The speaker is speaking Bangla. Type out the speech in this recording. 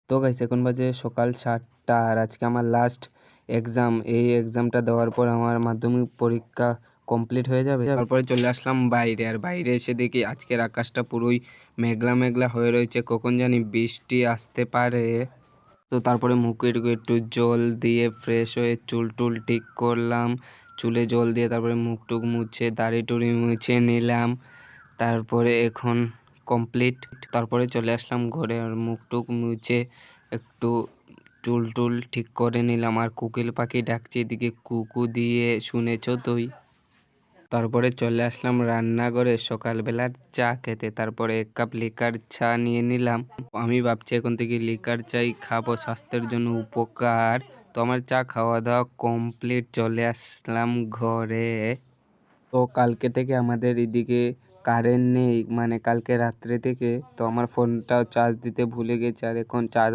তো গাইস এখন বাজে সকাল 7টা আর আজকে আমার লাস্ট এক্সাম। এই এক্সামটা দেওয়ার পর আমার মাধ্যমিক পরীক্ষা কমপ্লিট হয়ে যাবে। তারপরে চলে আসলাম বাইরে, আর বাইরে এসে দেখি আজকের আকাশটা পুরোই মেঘলা মেঘলা হয়ে রয়েছে, কখন জানি বৃষ্টি আসতে পারে। তো তারপরে মুখে একটু জল দিয়ে ফ্রেশ হয়ে চুল টুল ঠিক করলাম, চুলে জল দিয়ে তারপরে মুখ টুক মুছে দাড়ি টুড়ি মুছে নিলাম। তারপরে এখন কমপ্লিট। তারপরে চলে আসলাম ঘরে আর মুখ টুক মুছে একটু চুল টুল ঠিক করে নিলাম, আর কোকিল পাখি ডাকছে এদিকে কুকু দিয়ে, শুনেছ তুই? তারপরে চলে আসলাম রান্নাঘরে সকালবেলার চা খেতে। তারপরে 1 কাপ লিকার চা নিয়ে নিলাম। আমি ভাবছি এখন থেকে লিকার চাই খাবো, স্বাস্থ্যের জন্য উপকার। তো আমার চা খাওয়া দাওয়া কমপ্লিট, চলে আসলাম ঘরে। তো কালকে থেকে আমাদের এদিকে কারেন্ট নেই, মানে কালকে রাত্রে থেকে। তো আমার ফোনটা চার্জ দিতে ভুলে গেছি, আর এখন চার্জ